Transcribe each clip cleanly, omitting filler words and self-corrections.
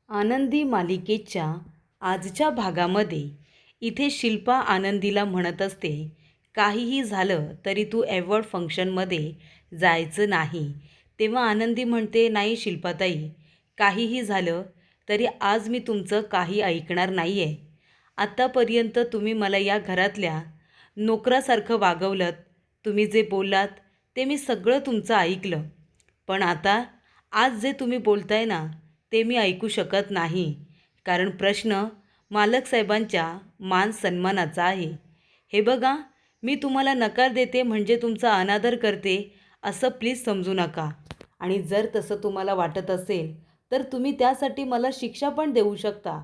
आनंदी मालिकेच्या आजच्या भागामध्ये इथे शिल्पा आनंदीला म्हणत असते, काहीही झालं तरी तू अवॉर्ड फंक्शनमध्ये जायचं नाही. तेव्हा आनंदी म्हणते, नाही शिल्पाताई, काहीही झालं तरी आज मी तुमचं काही ऐकणार नाही आहे. आत्तापर्यंत तुम्ही मला या घरातल्या नोकरासारखं वागवलंत. तुम्ही जे बोललात ते मी सगळं तुमचं ऐकलं. पण आता आज जे तुम्ही बोलताय ना ते मी ऐकू शकत नाही. कारण प्रश्न मालक साहेबांच्या मान सन्मानाचा आहे. हे बघा, मी तुम्हाला नकार देते म्हणजे तुमचा अनादर करते असं प्लीज समजू नका. आणि जर तसं तुम्हाला वाटत असेल तर तुम्ही त्यासाठी मला शिक्षा पण देऊ शकता.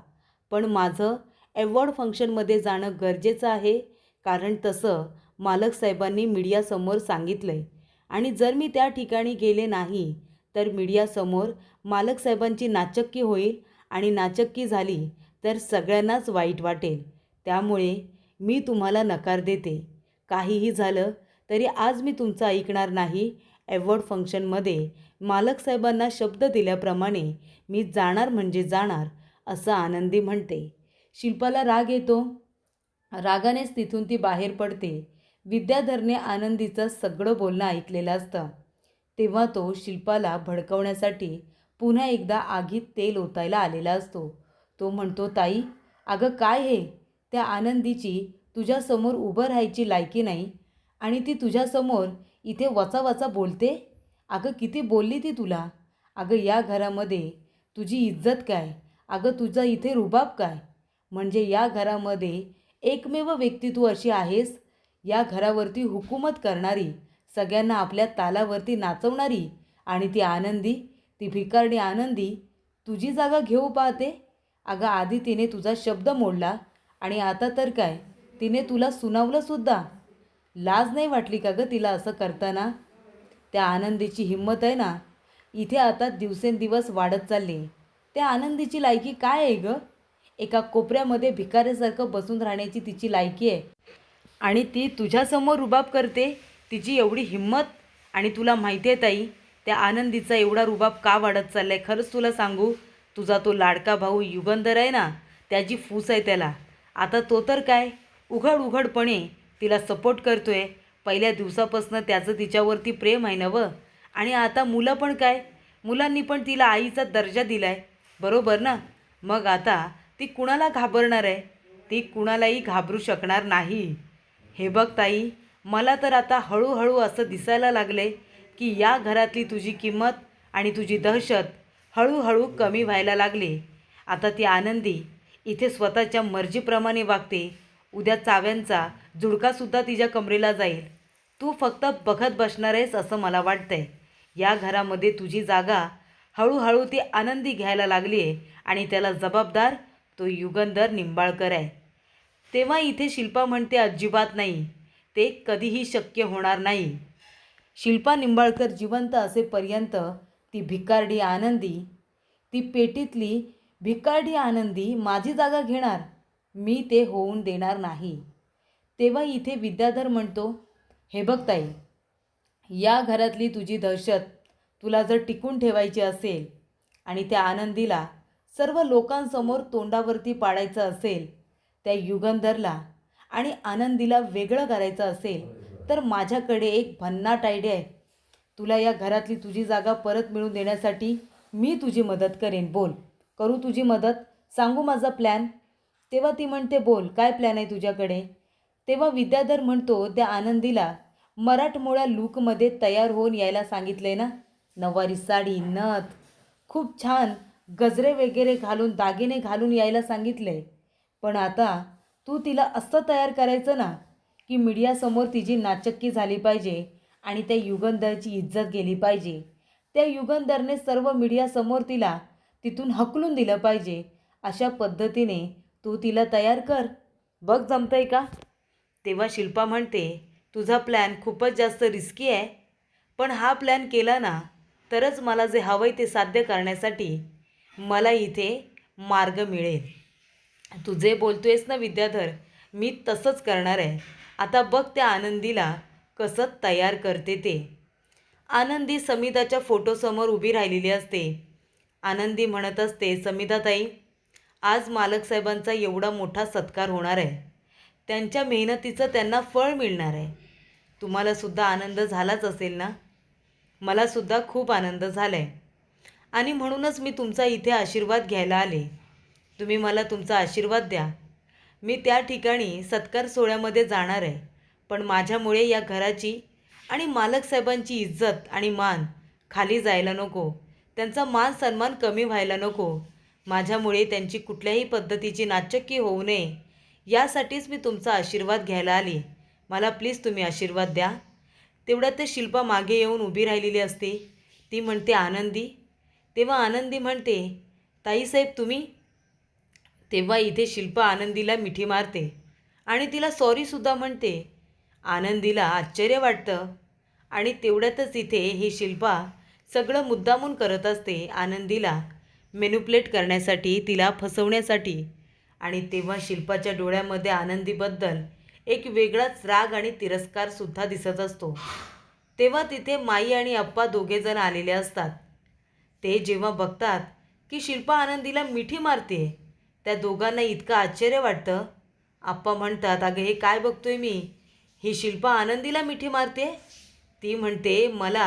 पण माझं अवॉर्ड फंक्शनमध्ये जाणं गरजेचं आहे. कारण तसं मालक साहेबांनी मीडियासमोर सांगितलं आहे. आणि जर मी त्या ठिकाणी गेले नाही तर मीडियासमोर मालक साहेबांची नाचक्की होईल आणि नाचक्की झाली तर सगळ्यांनाच वाईट वाटेल. त्यामुळे मी तुम्हाला नकार देते. काहीही झालं तरी आज मी तुमचं ऐकणार नाही. अवॉर्ड फंक्शनमध्ये मालक साहेबांना शब्द दिल्याप्रमाणे मी जाणार म्हणजे जाणार असं आनंदी म्हणते. शिल्पाला राग येतो. रागानेच तिथून ती बाहेर पडते. विद्याधरने आनंदीचं सगळं बोलणं ऐकलेलं असतं. तेव्हा तो शिल्पाला भडकवण्यासाठी पुन्हा एकदा आगीत तेल ओतायला आलेला असतो. तो म्हणतो, ताई, अगं काय हे? त्या आनंदीची तुझ्यासमोर उभं राहायची लायकी नाही आणि ती तुझ्यासमोर इथे वचा वचा बोलते. अगं किती बोलली ती तुला? अगं या घरामध्ये तुझी इज्जत काय? अगं तुझा इथे रुबाब काय? म्हणजे या घरामध्ये एकमेव व्यक्ती तू अशी आहेस, या घरावरती हुकूमत करणारी, सगळ्यांना आपल्या तालावरती नाचवणारी. आणि ती आनंदी, ती भिकारडी आनंदी तुझी जागा घेऊ पाहते. अगं आधी तिने तुझा शब्द मोडला आणि आता तर काय, तिने तुला सुनावलंसुद्धा. लाज नाही वाटली का गं तिला असं करताना? त्या आनंदीची हिंमत आहे ना, इथे आता दिवसेंदिवस वाढत चालली. त्या आनंदीची लायकी काय आहे गं? एका कोपऱ्यामध्ये भिकाऱ्यासारखं बसून राहण्याची तिची लायकी आहे. आणि ती तुझ्यासमोर रुबाब करते. तिची एवढी हिंमत. आणि तुला माहिती आहे ताई, त्या आनंदीचा एवढा रुबाब का वाढत चालला आहे? खरंच तुला सांगू, तुझा तो लाडका भाऊ युगंधर आहे ना, त्याची फूस आहे त्याला. आता तो तर काय उघडपणे तिला सपोर्ट करतो आहे. पहिल्या दिवसापासून त्याचं तिच्यावरती प्रेम आहे ना व. आणि आता मुलं पण काय, मुलांनी पण तिला आईचा दर्जा दिला आहे, बरोबर ना? मग आता ती कुणाला घाबरणार आहे? ती कुणालाही घाबरू शकणार नाही. हे बघ ताई, मला तर आता हळूहळू असं दिसायला लागले की या घरातली तुझी किंमत आणि तुझी दहशत हळूहळू कमी व्हायला लागली. आता ती आनंदी इथे स्वतःच्या मर्जीप्रमाणे वागते. उद्या चाव्यांचा झुडकासुद्धा तिच्या कमरेला जाईल. तू फक्त बघत बसणार आहेस असं मला वाटतंय. या घरामध्ये तुझी जागा हळूहळू ती आनंदी घ्यायला लागली आहे आणि त्याला जबाबदार तो युगंधर निंबाळकर आहे. तेव्हा इथे शिल्पा म्हणते, अजिबात नाही, ते कधीही शक्य होणार नाही. शिल्पा निंबाळकर जिवंत असेपर्यंत ती भिकारडी आनंदी, ती पेटीतली भिकारडी आनंदी माझी जागा घेणार. मी ते होऊन देणार नाही. तेव्हा इथे विद्याधर म्हणतो, हे बघ ताई, या घरातली तुझी दहशत तुला जर टिकून ठेवायची असेल आणि त्या आनंदीला सर्व लोकांसमोर तोंडावरती पाडायचं असेल, त्या युगंधरला आणि आनंदीला वेगळं करायचं असेल, तर माझ्याकडे एक भन्नाट आयडिया आहे. तुला या घरातली तुझी जागा परत मिळवून देण्यासाठी मी तुझी मदत करेन. बोल, करू तुझी मदत? सांगू माझा प्लॅन? तेव्हा ती म्हणते, बोल, काय प्लॅन आहे तुझ्याकडे? तेव्हा विद्याधर म्हणतो, त्या आनंदीला मराठमोळ्या लूकमध्ये तयार होऊन यायला सांगितले ना, नऊवारी साडी, नथ, खूप छान गजरे वगैरे घालून, दागिने घालून यायला सांगितले. पण आता तू तिला असं तयार करायचं ना की मीडियासमोर तिची नाचक्की झाली पाहिजे आणि त्या युगंधरची इज्जत गेली पाहिजे. त्या युगंधरने सर्व मीडियासमोर तिला तिथून हकलून दिलं पाहिजे. अशा पद्धतीने तू तिला तयार कर. बघ जमतंय का? तेव्हा शिल्पा म्हणते, तुझा प्लॅन खूपच जास्त रिस्की आहे. पण हा प्लॅन केला ना तरच मला जे हवंय ते साध्य करण्यासाठी मला इथे मार्ग मिळेल. तू जे बोलतोयस ना विद्याधर, मी तसंच करणार आहे. आता बघ त्या आनंदीला कसं तयार करते ते. आनंदी समिताच्या फोटोसमोर उभी राहिलेली असते आनंदी म्हणत असते, समिधाताई, आज मालक साहेबांचा एवढा मोठा सत्कार होणार आहे. त्यांच्या मेहनतीचं त्यांना फळ मिळणार आहे. तुम्हालासुद्धा आनंद झालाच असेल ना? मलासुद्धा खूप आनंद झाला आहे आणि म्हणूनच मी तुमचा इथे आशीर्वाद घ्यायला आले. तुम्ही मला तुमचा आशीर्वाद द्या. मी त्या ठिकाणी सत्कार सोहळ्यामध्ये जाणार आहे, पण माझ्यामुळे या घराची आणि मालक साहेबांची इज्जत आणि मान खाली जायला नको. त्यांचा मान सन्मान कमी व्हायला नको. माझ्यामुळे त्यांची कुठल्याही पद्धतीची नाचक्की होऊ नये, यासाठीच मी तुमचा आशीर्वाद घ्यायला आली. मला प्लीज तुम्ही आशीर्वाद द्या. तेवढ्यात ते शिल्पा मागे येऊन उभी राहिलेली असते. ती म्हणते, आनंदी. तेव्हा आनंदी म्हणते, ताईसाहेब तुम्ही. तेव्हा इथे शिल्पा आनंदीला मिठी मारते आणि तिला सॉरीसुद्धा म्हणते. आनंदीला आश्चर्य वाटतं आणि तेवढ्यातच इथे ही शिल्पा सगळं मुद्दामून करत असते आनंदीला मॅनिप्युलेट करण्यासाठी, तिला फसवण्यासाठी. आणि तेव्हा शिल्पाच्या डोळ्यामध्ये आनंदीबद्दल एक वेगळाच राग आणि तिरस्कारसुद्धा दिसत असतो. तेव्हा तिथे माई आणि आप्पा दोघेजण आलेले असतात. ते जेव्हा बघतात की शिल्पा आनंदीला मिठी मारते, त्या दोघांना इतकं आश्चर्य वाटतं. आप्पा म्हणतात, अगं हे काय बघतोय मी? ही शिल्पा आनंदीला मिठी मारते? ती म्हणते, मला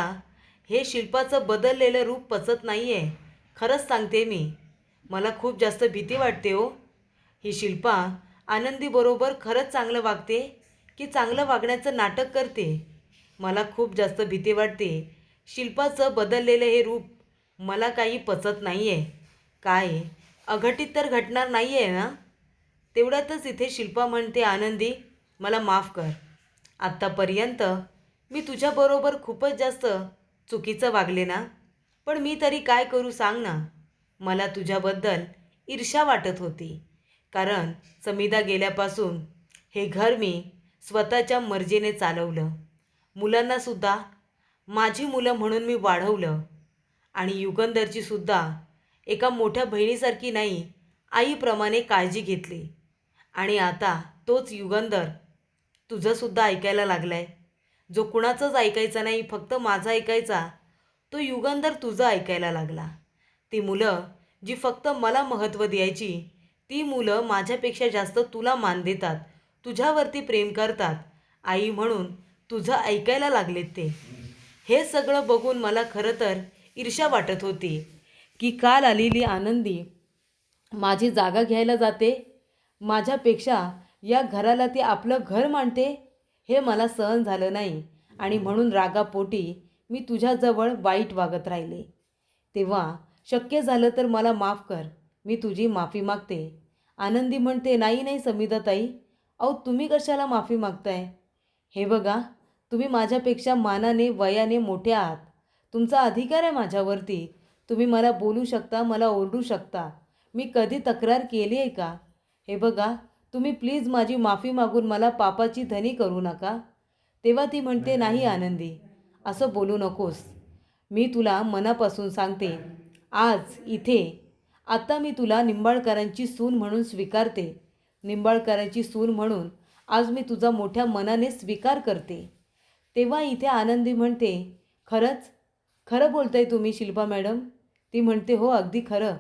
हे शिल्पाचं बदललेलं रूप पचत नाही आहे. खरंच सांगते मी. मला खूप जास्त भीती वाटते हो. ही शिल्पा आनंदीबरोबर खरंच चांगलं वागते की चांगलं वागण्याचं नाटक करते? मला खूप जास्त भीती वाटते. शिल्पाचं बदललेलं हे रूप मला काही पचत नाही आहे. काय अघटित तर घडणार नाही आहे ना? तेवढ्यातच इथे शिल्पा म्हणते, आनंदी मला माफ कर. आत्तापर्यंत मी तुझ्याबरोबर खूपच जास्त चुकीचं वागले ना? पण मी तरी काय करू सांग ना? मला तुझ्याबद्दल ईर्ष्या वाटत होती. कारण समिधा गेल्यापासून हे घर मी स्वतःच्या मर्जीने चालवलं. मुलांनासुद्धा माझी मुलं म्हणून मी वाढवलं आणि युगंधरचीसुद्धा एका मोठ्या बहिणीसारखी नाही, आईप्रमाणे काळजी घेतली. आणि आता तोच युगंधर तुझंसुद्धा ऐकायला लागला आहे. जो कुणाचंच ऐकायचा नाही, फक्त माझा ऐकायचा, तो युगंधर तुझं ऐकायला लागला. ती मुलं जी फक्त मला महत्त्व द्यायची, ती मुलं माझ्यापेक्षा जास्त तुला मान देतात, तुझ्यावरती प्रेम करतात. आई म्हणून तुझं ऐकायला लागलेत ते. हे सगळं बघून मला खरं तर ईर्ष्या वाटत होती की काल आलेली आनंदी माझी जागा घ्यायला जाते. माझ्यापेक्षा या घराला ती आपलं घर मानते. हे मला सहन झालं नाही आणि म्हणून रागापोटी मी तुझ्याजवळ वाईट वागत राहिले. तेव्हा शक्य झालं तर मला माफ कर. मी तुझी माफी मागते. आनंदी म्हणते, नाही नाही समिधाताई, अहो तुम्ही कशाला माफी मागताय? हे बघा, तुम्ही माझ्यापेक्षा मानाने वयाने मोठे आहात. तुमचा अधिकार आहे माझ्यावरती. तुम्ही मला बोलू शकता, मला ओरडू शकता. मी कधी तक्रार केली आहे का? हे बघा, तुम्ही प्लीज माझी माफी मागून मला पापाची धनी करू नका. तेव्हा ती म्हणते, नाही आनंदी, असं बोलू नकोस. मी तुला मनापासून सांगते, आज इथे आता मी तुला निंबाळकरांची सून म्हणून स्वीकारते. निंबाळकरांची सून म्हणून आज मी तुझा मोठ्या मनाने स्वीकार करते. तेव्हा इथे आनंदी म्हणते, खरंच खरं बोलताय तुम्ही शिल्पा मॅडम? ती म्हणते, हो अगदी खरं.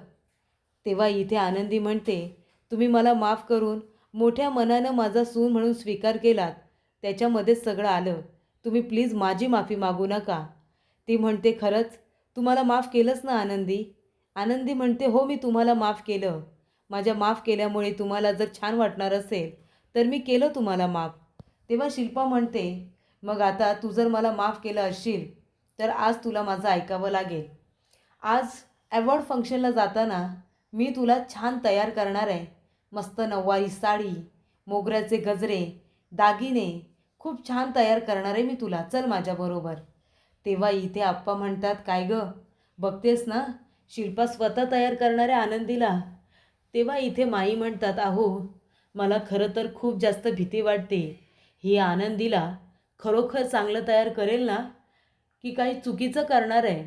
तेव्हा इथे आनंदी म्हणते, तुम्ही मला माफ करून मोठ्या मनानं माझा सून म्हणून स्वीकार केलात, त्याच्यामध्येच सगळं आलं. तुम्ही प्लीज माझी माफी मागू नका. ती म्हणते, खरंच तुम्हाला माफ केलंच ना आनंदी? आनंदी म्हणते, हो मी तुम्हाला माफ केलं. माझ्या माफ केल्यामुळे तुम्हाला जर छान वाटणार असेल तर मी केलं तुम्हाला माफ. तेव्हा शिल्पा म्हणते, मग आता तू जर मला माफ केलं असशील तर आज तुला माझं ऐकावं लागेल. आज अवॉर्ड फंक्शनला जाताना मी तुला छान तयार करणार आहे. मस्त नऊवारी साडी, मोगऱ्याचे गजरे, दागिने खूप छान तयार करणार आहे मी तुला. चल माझ्याबरोबर. तेव्हा इथे आप्पा म्हणतात, काय गं, बघतेस ना शिल्पा स्वतः तयार करणाऱ्या आनंदीला. तेव्हा इथे माई म्हणतात, अहो मला खरं तर खूप जास्त भीती वाटते. ही आनंदीला खरोखर चांगलं तयार करेल ना की काही चुकीचं करणार आहे?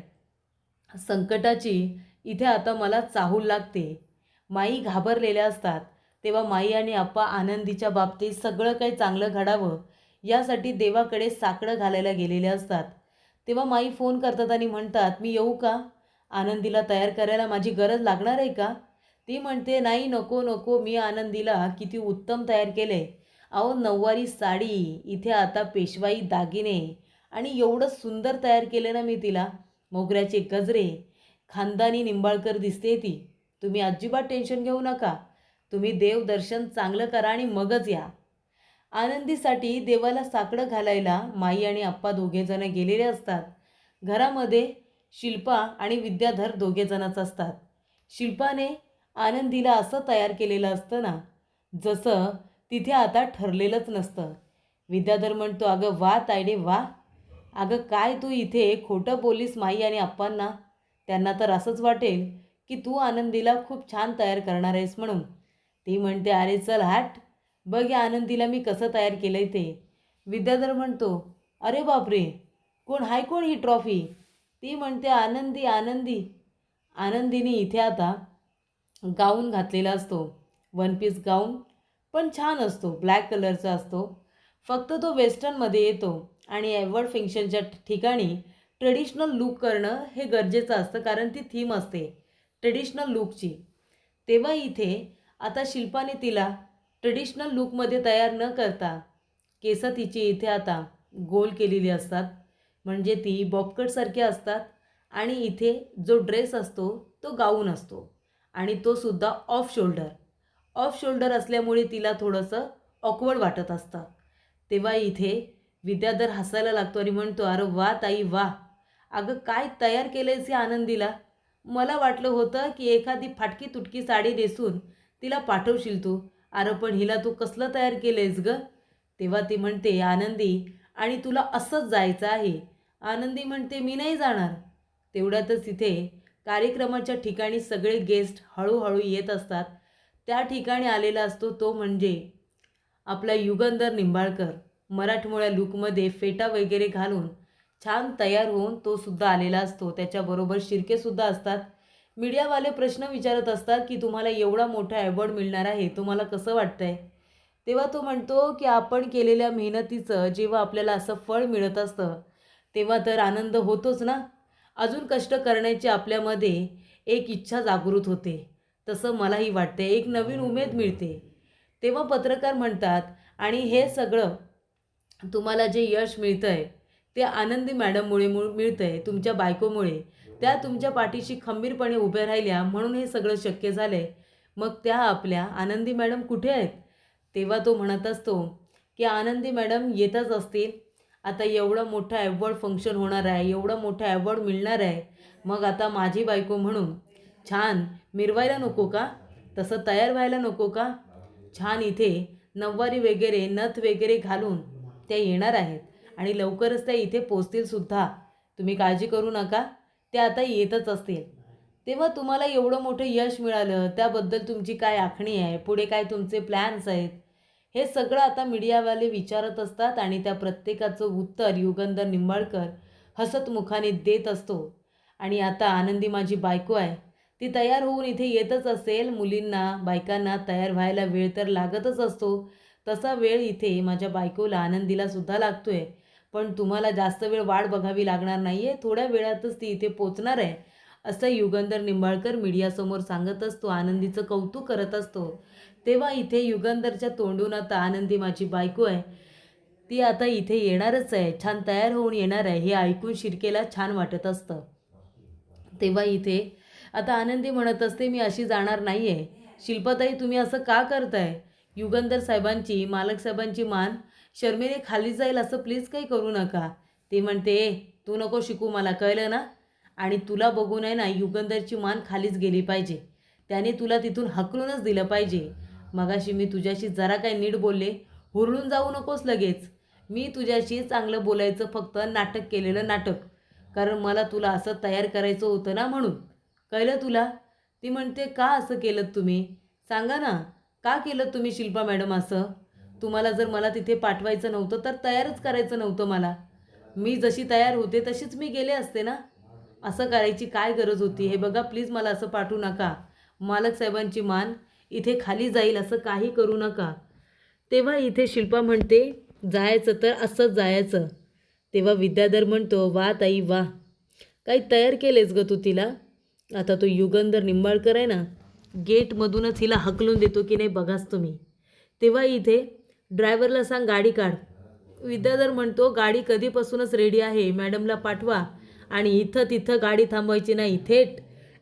संकटाची इथे आता मला चाहूल लागते. माई घाबरलेल्या असतात. तेव्हा माई आणि आप्पा आनंदीच्या बाबतीत सगळं काही चांगलं घडावं यासाठी देवाकडे साकडं घालायला गेलेले असतात. तेव्हा माई फोन करतात आणि म्हणतात, मी येऊ का? आनंदीला तयार करायला माझी गरज लागणार आहे का? ती म्हणते, नाही नको नको, मी आनंदीला किती उत्तम तयार केले. अहो नऊवारी साडी, इथे आता पेशवाई दागिने आणि एवढं सुंदर तयार केलं ना मी तिला. मोगऱ्याचे गजरे, खानदानी निंबाळकर दिसते ती. तुम्ही अजिबात टेन्शन घेऊ नका. तुम्ही देवदर्शन चांगलं करा आणि मगच या. आनंदीसाठी देवाला साकडं घालायला माई आणि आप्पा दोघेजण गेलेले असतात. घरामध्ये शिल्पा आणि विद्याधर दोघेजणच असतात. शिल्पाने आनंदीला असं तयार केलेलं असतं ना, जसं तिथे आता ठरलेलंच नसतं. विद्याधर म्हणतो, अगं वा तायडे वा. अगं काय तू इथे खोटं बोलीस माई आणि आप्पांना. त्यांना तर असंच वाटेल की तू आनंदीला खूप छान तयार करणार आहेस म्हणून. ती म्हणते, अरे चल हट, बघ या आनंदीला मी कसं तयार केलं आहे ते. विद्याधर म्हणतो, अरे बापरे, कोण ही ट्रॉफी? ती म्हणते, आनंदी आनंदी. आनंदीने इथे आता गाऊन घातलेला असतो. वन पीस गाऊन, पण छान असतो, ब्लॅक कलरचा असतो. फक्त तो वेस्टर्नमध्ये येतो आणि अवॉर्ड फंक्शनच्या ठिकाणी ट्रेडिशनल लूक करणं हे गरजेचं असतं, कारण ती थीम असते ट्रेडिशनल लूकची. तेव्हा इथे आता शिल्पाने तिला ट्रेडिशनल लूकमध्ये तयार न करता केसं तिची इथे आता गोल केलेली असतात, म्हणजे ती बॉबकटसारखी असतात. आणि इथे जो ड्रेस असतो तो गाऊन असतो आणि तो सुद्धा ऑफ शोल्डर असल्यामुळे तिला थोडंसं ऑकवर्ड वाटत असतं. तेव्हा इथे विद्याधर हसायला लागतो आणि म्हणतो, अरे वा ताई वा. अगं काय तयार केलं आहेस या आनंदीला. मला वाटलं होतं की एखादी फाटकी तुटकी साडी नेसून तिला पाठवशील तू. अरे पण हिला तू कसलं तयार केलं आहेस गं. तेव्हा ती म्हणते, आनंदी आणि तुला असंच जायचं आहे. आनंदी म्हणते, मी नाही जाणार. तेवढ्यातच इथे कार्यक्रमाच्या ठिकाणी सगळे गेस्ट हळूहळू येत असतात. त्या ठिकाणी आलेला असतो तो म्हणजे आपला युगंधर निंबाळकर. मराठमोळ्या लूकमध्ये फेटा वगैरे घालून छान तयार होऊन तो सुद्धा आलेला असतो. त्याच्याबरोबर शिर्केसुद्धा असतात. मीडियावाले प्रश्न विचारत असतात की तुम्हाला एवढा मोठा अवॉर्ड मिळणार आहे, तुम्हाला कसं वाटतंय? तेव्हा तो म्हणतो की आपण केलेल्या मेहनतीचं जेव्हा आपल्याला असं फळ मिळत असतं तेव्हा तर आनंद होतोच ना. अजून कष्ट करण्याची आपल्यामध्ये एक इच्छा जागृत होते. तसं मलाही वाटते, एक नवीन उमेद मिळते. तेव्हा पत्रकार म्हणतात, आणि हे सगळं तुम्हाला जे यश मिळतं आहे ते आनंदी मॅडममुळे मिळतं आहे, तुमच्या बायकोमुळे. त्या तुमच्या पाठीशी खंबीरपणे उभ्या राहिल्या म्हणून हे सगळं शक्य झालं आहे. मग त्या आपल्या आनंदी मॅडम कुठे आहेत? तेव्हा तो म्हणत असतो की आनंदी मॅडम येतच असतील. आता एवढं मोठं अवॉर्ड फंक्शन होणार आहे, एवढं मोठं अवॉर्ड मिळणार आहे, मग आता माझी बायको म्हणून छान मिरवायला नको का? तसं तयार व्हायला नको का? छान इथे नऊवारी वगैरे नथ वगैरे घालून त्या येणार आहेत आणि लवकरच त्या इथे पोचतील सुद्धा. तुम्ही काळजी करू नका, त्या आता येतच असतील. तेव्हा तुम्हाला एवढं मोठं यश मिळालं त्याबद्दल तुमची काय आखणी आहे, पुढे काय तुमचे प्लॅन्स आहेत, हे सगळं आता मीडियावाले विचारत असतात. आणि त्या प्रत्येकाचं उत्तर युगंधर निंबाळकर हसत मुखाने देत असतो. आणि आता आनंदी माझी बायको आहे, ती तयार होऊन इथे येतच असेल. मुलींना बायकांना तयार व्हायला वेळ तर लागतच असतो, तसा वेळ इथे माझ्या बायकोला आनंदीला सुद्धा लागतोय. पण तुम्हाला जास्त वेळ वाट बघावी लागणार नाही आहे, थोड्या वेळातच ती इथे पोचणार आहे, असं युगंधर निंबाळकर मीडियासमोर सांगत असतो, आनंदीचं कौतुक करत असतो. तेव्हा इथे युगंधरच्या तोंडून आता आनंदी माझी बायको आहे, ती आता इथे येणारच आहे, छान तयार होऊन येणार आहे, हे ऐकून शिर्केला छान वाटत असतं. तेव्हा इथे आता आनंदी म्हणत असते, मी अशी जाणार नाही आहे. शिल्पाताई तुम्ही असं का करताय? युगंधर साहेबांची, मालक साहेबांची मान शर्मेने खाली जाईल असं प्लीज काही करू नका. ती म्हणते, तू नको शिकू मला, कळलं ना. आणि तुला बघून आहे ना युगंधरची मान खालीच गेली पाहिजे, त्याने तुला तिथून हकलूनच दिलं पाहिजे. मगाशी मी तुझ्याशी जरा काय नीट बोलले, हुरळून जाऊ नकोस लगेच. मी तुझ्याशी चांगलं बोलायचं फक्त नाटक केलेलं नाटक, कारण मला तुला असं तयार करायचं होतं ना म्हणून. कळलं तुला? ती म्हणते, का असं केलं तुम्ही? सांगा ना, का केलं तुम्ही शिल्पा मॅडम असं? तुम्हाला जर मला तिथे पाठवायचं नव्हतं तर तयारच करायचं नव्हतं मला. मी जशी तयार होते तशीच मी गेले असते ना. असं करायची काय गरज होती? हे बघा प्लीज मला असं पाठवू नका. मालक साहेबांची मान इथे खाली जाईल असं काही करू नका. तेव्हा इथे शिल्पा म्हणते, जायचं तर असंच जायचं. तेव्हा विद्याधर म्हणतो, वा ताई वा, काही तयार केलेस ग तू तिला? आता तो युगंधर निंबाळकर आहे ना, गेटमधूनच हिला हकलून देतो की नाही बघाच तुम्ही. तेव्हा इथे ड्रायव्हरला सांग गाडी काढ. विद्याधर म्हणतो गाडी कधीपासूनच रेडी आहे, मॅडमला पाठवा आणि इथं तिथं गाडी थांबवायची नाही, थेट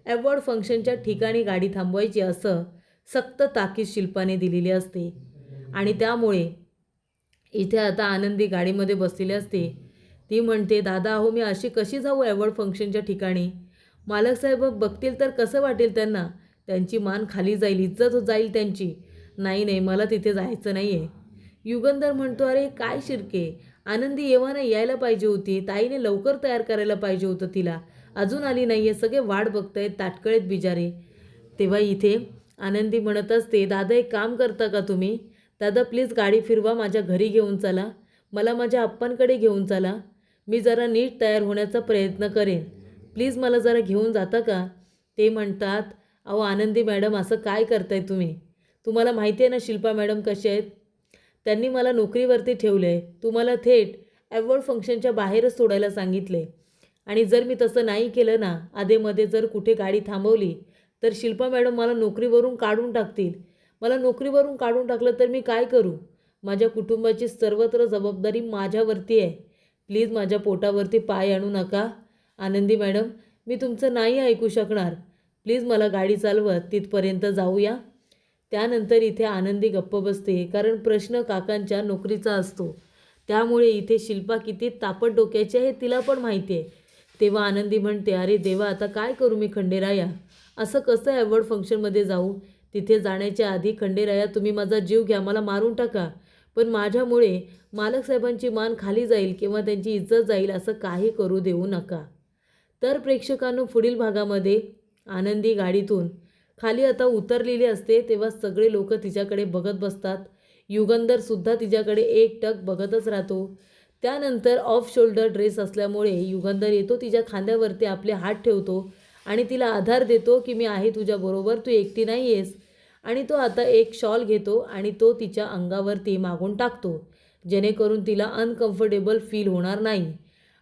अवॉर्ड फंक्शनच्या ठिकाणी गाडी थांबवायची असं सक्त ताकीद शिल्पाने दिलेली असते. आणि त्यामुळे इथे आता आनंदी गाडीमध्ये बसलेली असते. ती म्हणते दादा अहो मी अशी कशी जाऊ अवॉर्ड फंक्शनच्या ठिकाणी, मालक साहेब बघतील तर कसं वाटेल त्यांना, त्यांची मान खाली जाईल, इज्जत जाईल त्यांची. नाही नाही मला तिथे जायचं नाही आहे. युगंधर म्हणतो अरे काय शिरके, आनंदी येवा नाही यायला पाहिजे होती, ताईने लवकर तयार करायला पाहिजे होतं तिला, अजून आली नाही आहे, सगळे वाट बघतायत ताटकळेत बिचारे. तेव्हा इथे आनंदी म्हणत असते दादा एक काम करता का तुम्ही, दादा प्लीज गाडी फिरवा, माझ्या घरी घेऊन चला, मला माझ्या आप्पांकडे घेऊन चला, मी जरा नीट तयार होण्याचा प्रयत्न करेन, प्लीज मला जरा घेऊन जाता का. ते म्हणतात अहो आनंदी मॅडम असं काय करताय तुम्ही, तुम्हाला माहिती आहे ना शिल्पा मॅडम कसे आहेत, त्यांनी मला नोकरीवरती ठेवलं आहे, तुम्हाला थेट अवॉर्ड फंक्शनच्या बाहेरच सोडायला सांगितले आणि जर मी तसं नाही केलं ना, आधेमध्ये जर कुठे गाडी थांबवली तर शिल्पा मॅडम मला नोकरीवरून काढून टाकतील, मला नोकरीवरून काढून टाकलं तर मी काय करू, माझ्या कुटुंबाची सर्वत्र जबाबदारी माझ्यावरती आहे, प्लीज माझ्या पोटावरती पाय आणू नका. आनंदी मॅडम मी तुमचं नाही ऐकू शकणार, प्लीज मला गाडी चालवत तिथपर्यंत जाऊया. त्यानंतर इथे आनंदी गप्प बसते, कारण प्रश्न काकांच्या नोकरीचा असतो, त्यामुळे इथे शिल्पा किती तापट डोक्याची आहे तिला पण माहिती आहे. तेव्हा आनंदी म्हणते अरे देवा आता काय करू मी खंडेराया, असं कसं अवॉर्ड फंक्शनमध्ये जाऊ, तिथे जाण्याच्या आधी खंडेराया तुम्ही माझा जीव घ्या, मला मारून टाका, पण माझ्यामुळे मालक साहेबांची मान खाली जाईल किंवा त्यांची इज्जत जाईल असं काही करू देऊ नका. तर प्रेक्षकांनो पुढील भागामध्ये आनंदी गाडीतून खाली आता उतरलेली असते, तेव्हा सगळे लोक तिच्याकडे बघत बसतात. युगंधरसुद्धा तिच्याकडे एकटक बघतच राहतो. त्यानंतर ऑफ शोल्डर ड्रेस असल्यामुळे युगंधर येतो, तिच्या खांद्यावरती आपले हात ठेवतो आणि तिला आधार देतो की मी आहे तुझ्याबरोबर, तू एकटी नाही आहेस. आणि तो आता एक शॉल घेतो आणि तो तिच्या अंगावरती मागून टाकतो, जेणेकरून तिला अनकम्फर्टेबल फील होणार नाही.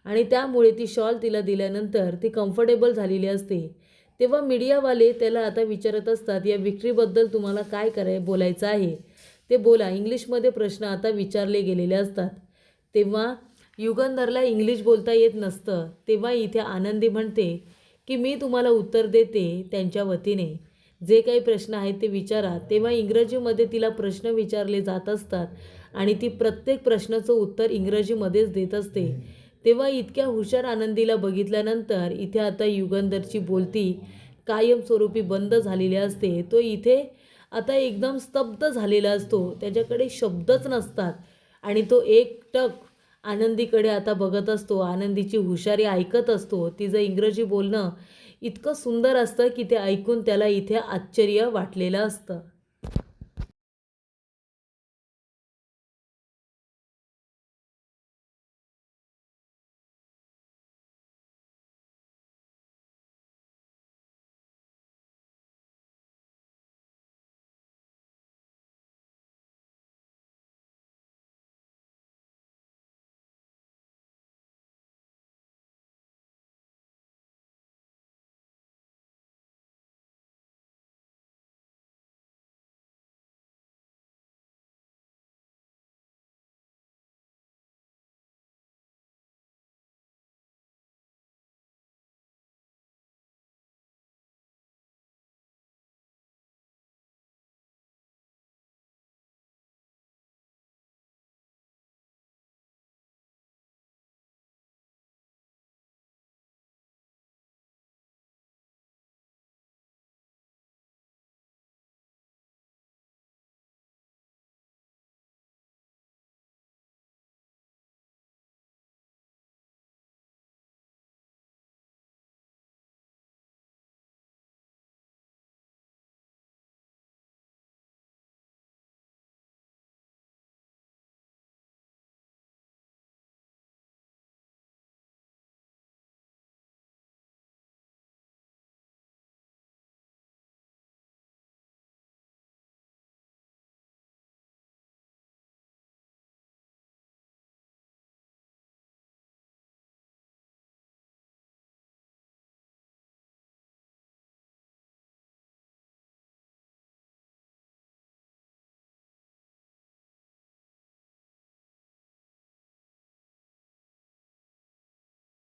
आणि त्यामुळे ती शॉल तिला दिल्यानंतर ती कम्फर्टेबल झालेली असते. तेव्हा मीडियावाले त्याला आता विचारत असतात या विक्रीबद्दल तुम्हाला काय बोलायचं आहे ते बोला, इंग्लिशमध्ये प्रश्न आता विचारले गेलेले असतात. तेव्हा युगंधरला इंग्लिश बोलता येत नसतं, तेव्हा इथे आनंदी म्हणते की मी तुम्हाला उत्तर देते त्यांच्या वतीने, जे काही प्रश्न आहेत ते विचारा. तेव्हा इंग्रजीमध्ये तिला प्रश्न विचारले जात असतात आणि ती प्रत्येक प्रश्नाचं उत्तर इंग्रजीमध्येच देत असते. तेव्हा इतक्या हुशार आनंदीला बघितल्यानंतर इथे आता युगंधरची बोलती कायमस्वरूपी बंद झालेली असते. तो इथे आता एकदम स्तब्ध झालेला असतो, त्याच्याकडे शब्दच नसतात आणि तो एकटक आनंदीकडे आता बघत असतो, आनंदीची हुशारी ऐकत असतो. तिचं इंग्रजी बोलणं इतकं सुंदर असतं की ते ऐकून त्याला इथे आश्चर्य वाटलेलं असतं.